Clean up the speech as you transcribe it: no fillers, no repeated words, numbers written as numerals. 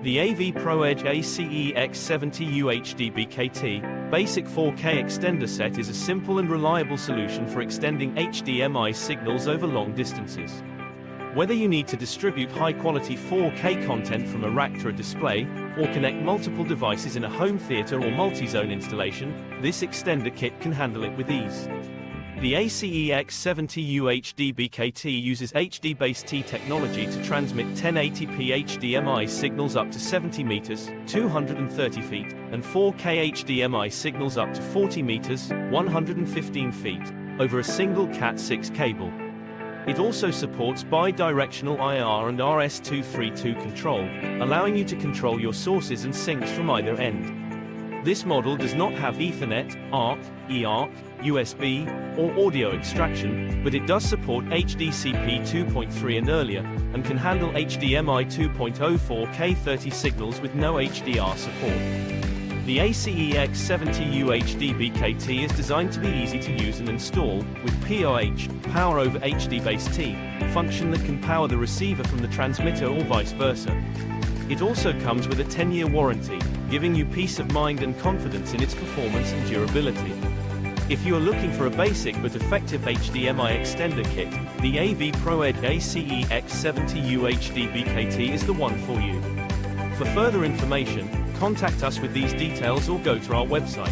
The AVProEdge AC-EX70-UHD-BKT basic 4K extender set is a simple and reliable solution for extending HDMI signals over long distances. Whether you need to distribute high-quality 4K content from a rack to a display, or connect multiple devices in a home theater or multi-zone installation, this extender kit can handle it with ease. The AC-EX70-UHD-BKT uses HDBaseT technology to transmit 1080p HDMI signals up to 70 meters, 230 feet, and 4K HDMI signals up to 40 meters, 115 feet, over a single Cat6 cable. It also supports bi-directional IR and RS-232 control, allowing you to control your sources and sinks from either end. This model does not have Ethernet, ARC, eARC, USB, or audio extraction, but it does support HDCP 2.3 and earlier, and can handle HDMI 2.0 4K 30 signals with no HDR support. The AC-EX70-UHD-BKT is designed to be easy to use and install, with POH, Power over HDBaseT, function that can power the receiver from the transmitter or vice versa. It also comes with a 10-year warranty, giving you peace of mind and confidence in its performance and durability. If you are looking for a basic but effective HDMI extender kit, the AVProEdge AC-EX70-UHD-BKT is the one for you. For further information, contact us with these details or go to our website.